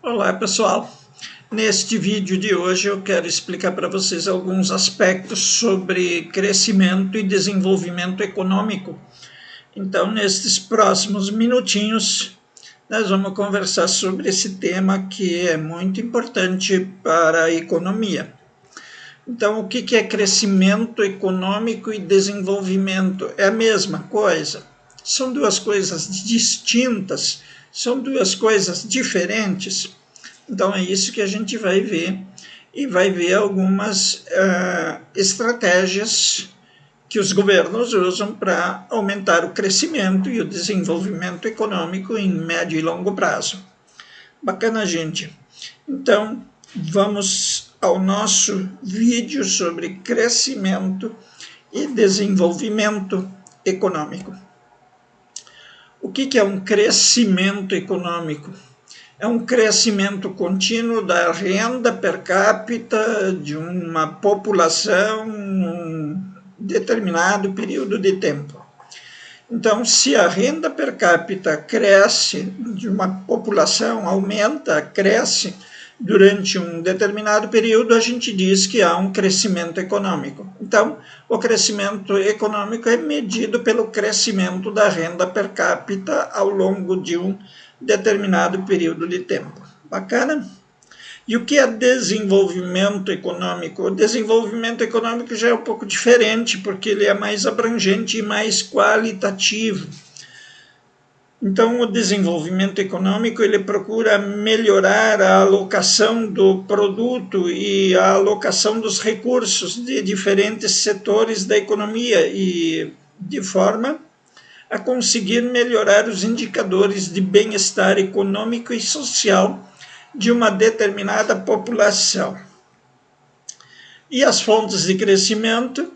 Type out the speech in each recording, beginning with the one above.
Olá pessoal, neste vídeo de hoje eu quero explicar para vocês alguns aspectos sobre crescimento e desenvolvimento econômico. Então, nestes próximos minutinhos, nós vamos conversar sobre esse tema que é muito importante para a economia. Então, o que é crescimento econômico e desenvolvimento? É a mesma coisa? São duas coisas distintas? São duas coisas diferentes? Então, é isso que a gente vai ver, e vai ver algumas estratégias que os governos usam para aumentar o crescimento e o desenvolvimento econômico em médio e longo prazo. Bacana, gente? Então, vamos ao nosso vídeo sobre crescimento e desenvolvimento econômico. O que é um crescimento econômico? É um crescimento contínuo da renda per capita de uma população em um determinado período de tempo. Então, se a renda per capita cresce de uma população, aumenta, cresce durante um determinado período, a gente diz que há um crescimento econômico. Então, o crescimento econômico é medido pelo crescimento da renda per capita ao longo de um determinado período de tempo. Bacana? E o que é desenvolvimento econômico? O desenvolvimento econômico já é um pouco diferente, porque ele é mais abrangente e mais qualitativo. Então, o desenvolvimento econômico ele procura melhorar a alocação do produto e a alocação dos recursos de diferentes setores da economia e de forma a conseguir melhorar os indicadores de bem-estar econômico e social de uma determinada população. E as fontes de crescimento,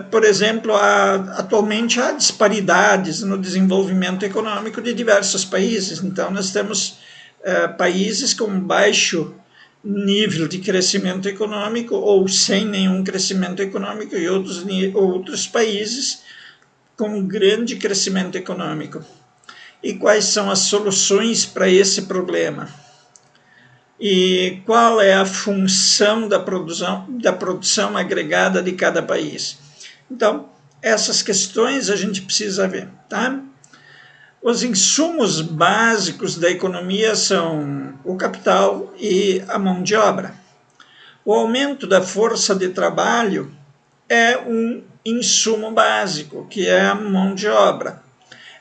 por exemplo, atualmente há disparidades no desenvolvimento econômico de diversos países. Então, nós temos países com baixo nível de crescimento econômico ou sem nenhum crescimento econômico e outros países com grande crescimento econômico. E quais são as soluções para esse problema? E qual é a função da produção agregada de cada país? Então, essas questões a gente precisa ver, tá? Os insumos básicos da economia são o capital e a mão de obra. O aumento da força de trabalho é um insumo básico, que é a mão de obra.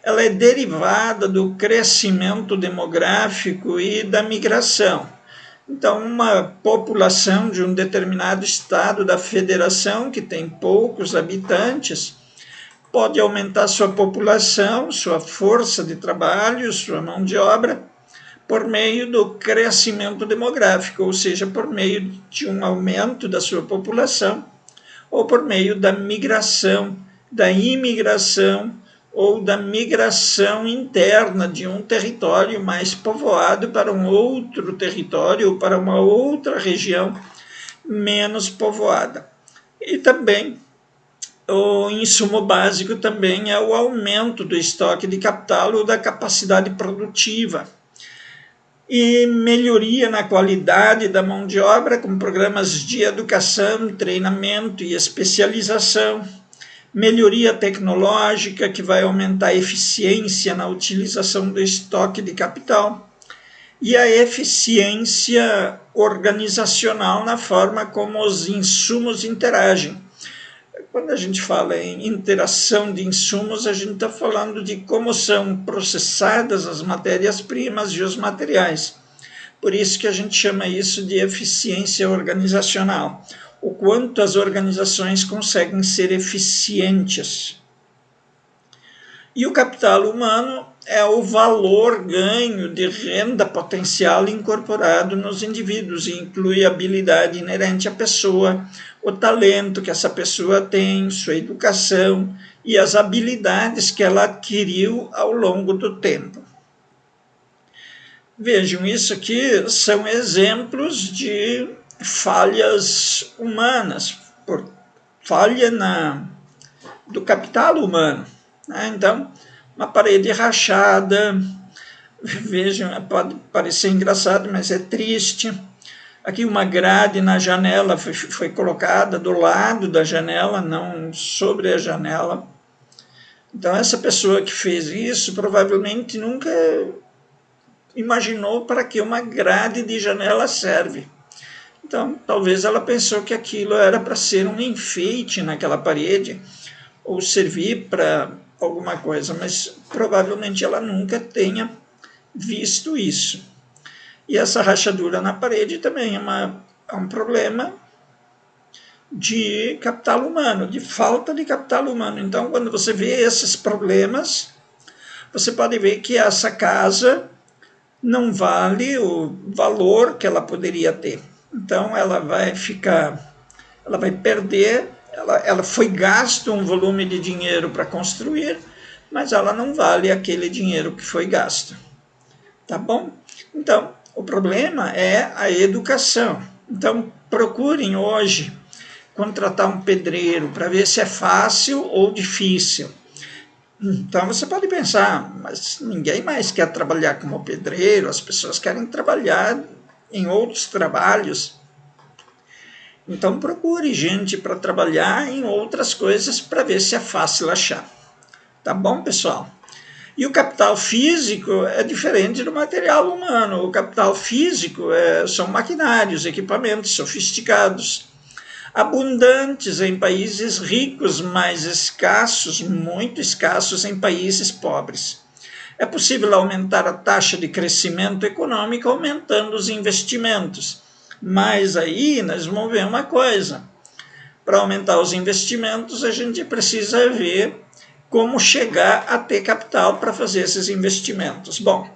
Ela é derivada do crescimento demográfico e da migração. Então, uma população de um determinado estado da federação, que tem poucos habitantes, pode aumentar sua população, sua força de trabalho, sua mão de obra, por meio do crescimento demográfico, ou seja, por meio de um aumento da sua população, ou por meio da migração, da imigração ou da migração interna de um território mais povoado para um outro território ou para uma outra região menos povoada. E também o insumo básico também é o aumento do estoque de capital ou da capacidade produtiva. E melhoria na qualidade da mão de obra com programas de educação, treinamento e especialização, melhoria tecnológica que vai aumentar a eficiência na utilização do estoque de capital e a eficiência organizacional na forma como os insumos interagem. Quando a gente fala em interação de insumos, a gente está falando de como são processadas as matérias-primas e os materiais. Por isso que a gente chama isso de eficiência organizacional. O quanto as organizações conseguem ser eficientes. E o capital humano é o valor ganho de renda potencial incorporado nos indivíduos e inclui a habilidade inerente à pessoa, o talento que essa pessoa tem, sua educação e as habilidades que ela adquiriu ao longo do tempo. Vejam, isso aqui são exemplos de falhas humanas, falha do capital humano. Então, uma parede rachada, vejam, pode parecer engraçado, mas é triste. Aqui uma grade na janela foi colocada do lado da janela, não sobre a janela. Então, essa pessoa que fez isso provavelmente nunca imaginou para que uma grade de janela serve. Então, talvez ela pensou que aquilo era para ser um enfeite naquela parede ou servir para alguma coisa, mas provavelmente ela nunca tenha visto isso. E essa rachadura na parede também é um problema de capital humano, de falta de capital humano. Então, quando você vê esses problemas, você pode ver que essa casa não vale o valor que ela poderia ter. Então, ela vai perder, ela foi gasto um volume de dinheiro para construir, mas ela não vale aquele dinheiro que foi gasto. Tá bom? Então, o problema é a educação. Então, procurem hoje contratar um pedreiro para ver se é fácil ou difícil. Então, você pode pensar, mas ninguém mais quer trabalhar como pedreiro, as pessoas querem trabalhar em outros trabalhos. Então, procure gente para trabalhar em outras coisas para ver se é fácil achar. Tá bom, pessoal? E o capital físico é diferente do material humano. O capital físico são maquinários, equipamentos sofisticados, abundantes em países ricos, mas escassos, muito escassos em países pobres. É possível aumentar a taxa de crescimento econômico aumentando os investimentos. Mas aí nós vamos ver uma coisa. Para aumentar os investimentos, a gente precisa ver como chegar a ter capital para fazer esses investimentos. Bom,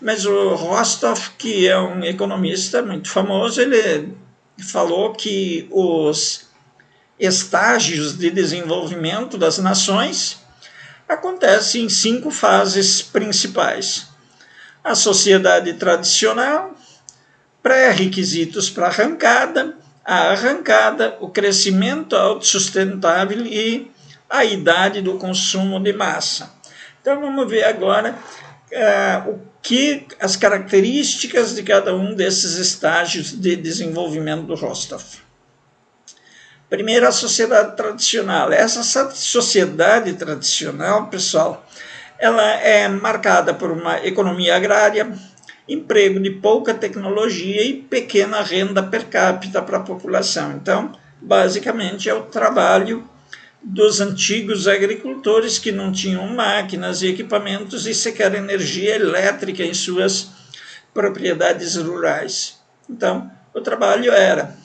mas o Rostov, que é um economista muito famoso, ele falou que os estágios de desenvolvimento das nações acontecem em 5 fases principais. A sociedade tradicional, pré-requisitos para a arrancada, o crescimento autossustentável e a idade do consumo de massa. Então, vamos ver agora as características de cada um desses estágios de desenvolvimento do Rostov. Primeiro, a sociedade tradicional. Essa sociedade tradicional, pessoal, ela é marcada por uma economia agrária, emprego de pouca tecnologia e pequena renda per capita para a população. Então, basicamente, é o trabalho dos antigos agricultores que não tinham máquinas e equipamentos e sequer energia elétrica em suas propriedades rurais. Então, o trabalho era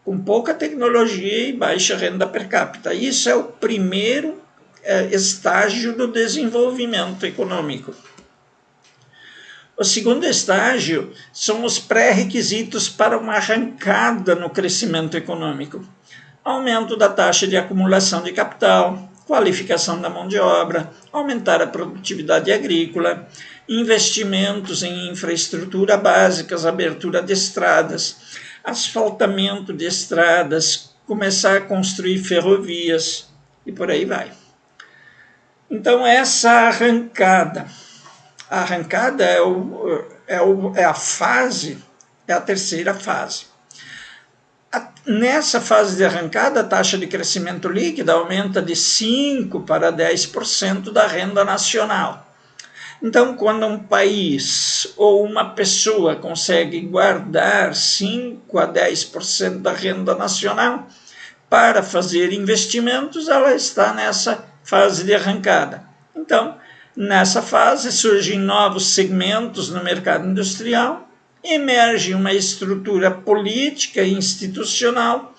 com pouca tecnologia e baixa renda per capita. Isso é o primeiro estágio do desenvolvimento econômico. O segundo estágio são os pré-requisitos para uma arrancada no crescimento econômico. Aumento da taxa de acumulação de capital, qualificação da mão de obra, aumentar a produtividade agrícola, investimentos em infraestrutura básicas, abertura de estradas, asfaltamento de estradas, começar a construir ferrovias e por aí vai. Então, essa arrancada é a fase, é a terceira fase. Nessa fase de arrancada, a taxa de crescimento líquida aumenta de 5% para 10% da renda nacional. Então, quando um país ou uma pessoa consegue guardar 5% a 10% da renda nacional para fazer investimentos, ela está nessa fase de arrancada. Então, nessa fase surgem novos segmentos no mercado industrial, emerge uma estrutura política e institucional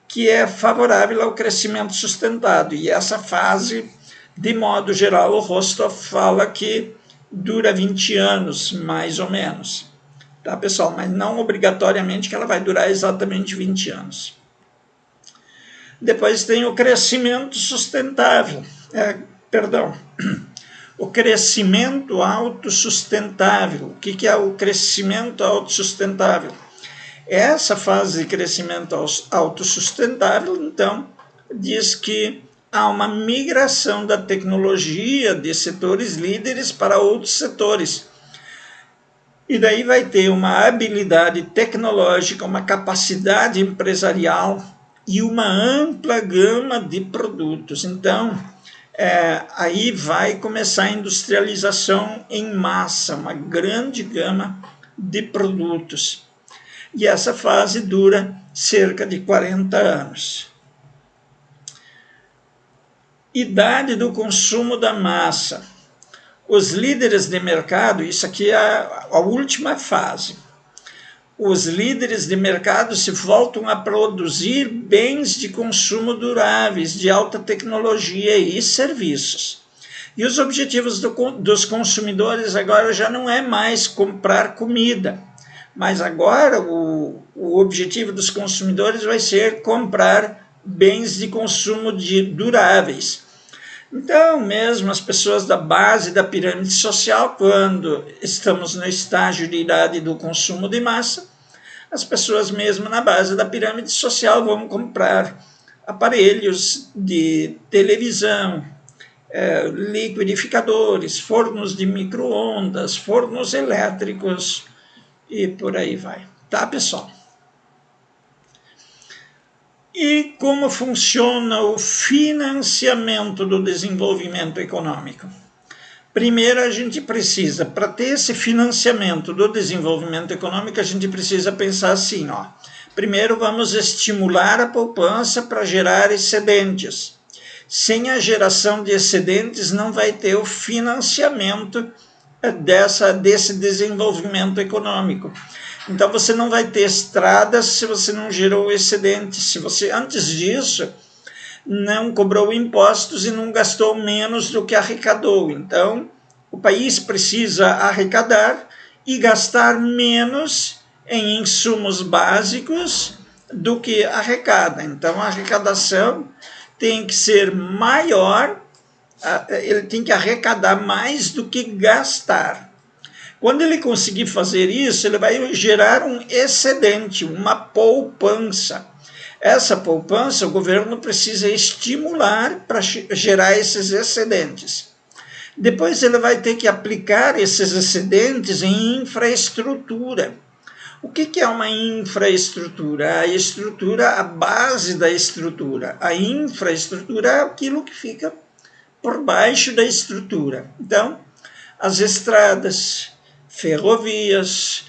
que é favorável ao crescimento sustentado. E essa fase, de modo geral, o Rostov fala que dura 20 anos, mais ou menos. Tá, pessoal? Mas não obrigatoriamente que ela vai durar exatamente 20 anos. Depois tem o crescimento sustentável. O crescimento autossustentável. O que é o crescimento autossustentável? Essa fase de crescimento autossustentável, então, diz que há uma migração da tecnologia de setores líderes para outros setores, E daí vai ter uma habilidade tecnológica, uma capacidade empresarial e uma ampla gama de produtos. Então, aí vai começar a industrialização em massa, uma grande gama de produtos. E essa fase dura cerca de 40 anos. Idade do consumo da massa. Os líderes de mercado, isso aqui é a última fase. Os líderes de mercado se voltam a produzir bens de consumo duráveis, de alta tecnologia e serviços. E os objetivos dos consumidores agora já não é mais comprar comida, mas agora o objetivo dos consumidores vai ser comprar bens de consumo duráveis. Então, mesmo as pessoas da base da pirâmide social, quando estamos no estágio de idade do consumo de massa, as pessoas mesmo na base da pirâmide social vão comprar aparelhos de televisão, liquidificadores, fornos de micro-ondas, fornos elétricos e por aí vai. Tá, pessoal? E como funciona o financiamento do desenvolvimento econômico? Primeiro, a gente precisa, para ter esse financiamento do desenvolvimento econômico, a gente precisa pensar assim, ó. Primeiro, vamos estimular a poupança para gerar excedentes. Sem a geração de excedentes, não vai ter o financiamento desse desenvolvimento econômico. Então, você não vai ter estradas se você não gerou excedente. Se você, antes disso, não cobrou impostos e não gastou menos do que arrecadou. Então, o país precisa arrecadar e gastar menos em insumos básicos do que arrecada. Então, a arrecadação tem que ser maior, ele tem que arrecadar mais do que gastar. Quando ele conseguir fazer isso, ele vai gerar um excedente, uma poupança. Essa poupança o governo precisa estimular para gerar esses excedentes. Depois ele vai ter que aplicar esses excedentes em infraestrutura. O que é uma infraestrutura? A estrutura, a base da estrutura. A infraestrutura é aquilo que fica por baixo da estrutura. Então, as estradas, ferrovias,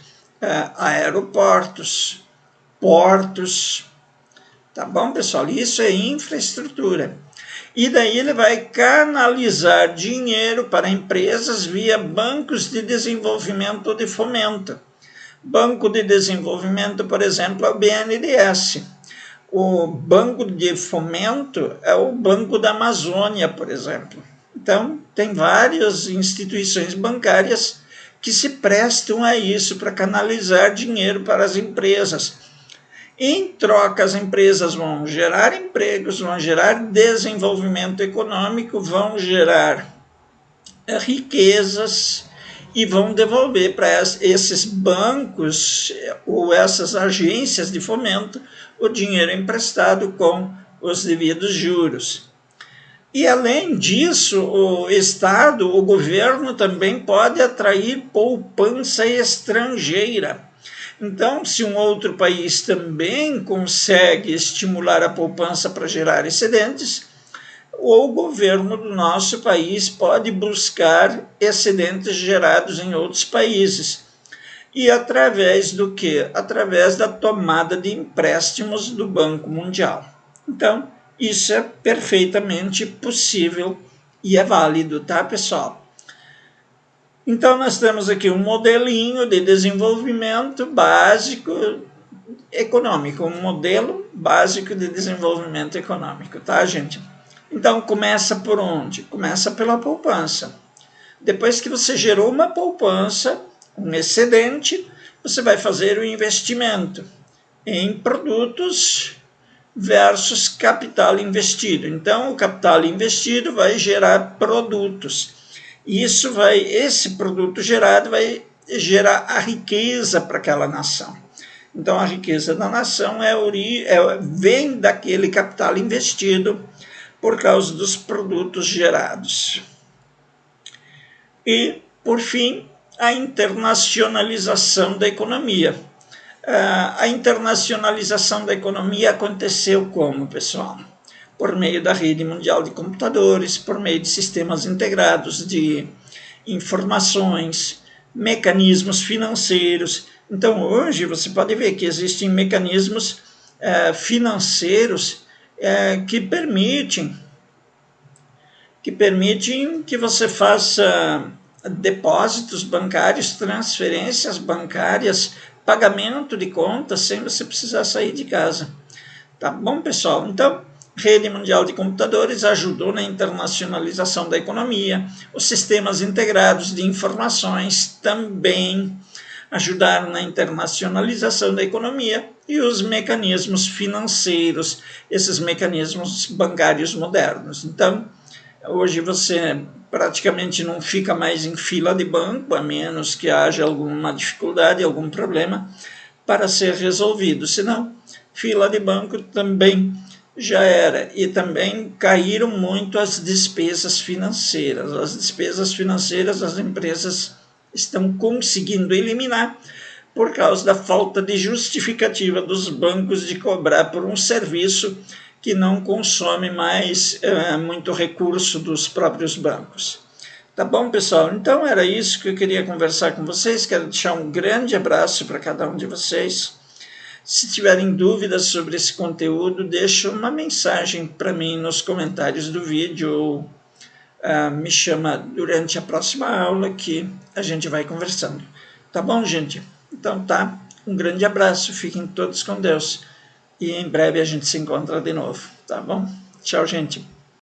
aeroportos, portos. Tá bom, pessoal? Isso é infraestrutura. E daí ele vai canalizar dinheiro para empresas via bancos de desenvolvimento ou de fomento. Banco de desenvolvimento, por exemplo, é o BNDES. O banco de fomento é o Banco da Amazônia, por exemplo. Então, tem várias instituições bancárias que se prestam a isso, para canalizar dinheiro para as empresas. Em troca, as empresas vão gerar empregos, vão gerar desenvolvimento econômico, vão gerar riquezas e vão devolver para esses bancos ou essas agências de fomento o dinheiro emprestado com os devidos juros. E, além disso, o Estado, o governo também pode atrair poupança estrangeira. Então, se um outro país também consegue estimular a poupança para gerar excedentes, o governo do nosso país pode buscar excedentes gerados em outros países. E através do quê? Através da tomada de empréstimos do Banco Mundial. Então, isso é perfeitamente possível e é válido, tá, pessoal? Então, nós temos aqui um modelinho de desenvolvimento básico econômico, um modelo básico de desenvolvimento econômico, tá, gente? Então, começa por onde? Começa pela poupança. Depois que você gerou uma poupança, um excedente, você vai fazer o investimento em produtos versus capital investido. Então, o capital investido vai gerar produtos. Esse produto gerado vai gerar a riqueza para aquela nação. Então, a riqueza da nação vem daquele capital investido por causa dos produtos gerados. E, por fim, a internacionalização da economia. A internacionalização da economia aconteceu como, pessoal? Por meio da rede mundial de computadores, por meio de sistemas integrados de informações, mecanismos financeiros. Então, hoje, você pode ver que existem mecanismos financeiros que permitem que você faça depósitos bancários, transferências bancárias, pagamento de contas, sem você precisar sair de casa. Tá bom, pessoal? Então, Rede Mundial de Computadores ajudou na internacionalização da economia. Os sistemas integrados de informações também ajudaram na internacionalização da economia, e os mecanismos financeiros, esses mecanismos bancários modernos. Então, hoje você praticamente não fica mais em fila de banco, a menos que haja alguma dificuldade, algum problema para ser resolvido. Senão, fila de banco também já era. E também caíram muito as despesas financeiras. As despesas financeiras as empresas estão conseguindo eliminar por causa da falta de justificativa dos bancos de cobrar por um serviço que não consome mais muito recurso dos próprios bancos. Tá bom, pessoal? Então era isso que eu queria conversar com vocês. Quero deixar um grande abraço para cada um de vocês. Se tiverem dúvidas sobre esse conteúdo, deixa uma mensagem para mim nos comentários do vídeo ou me chama durante a próxima aula que a gente vai conversando. Tá bom, gente? Então tá, um grande abraço, fiquem todos com Deus e em breve a gente se encontra de novo, tá bom? Tchau, gente.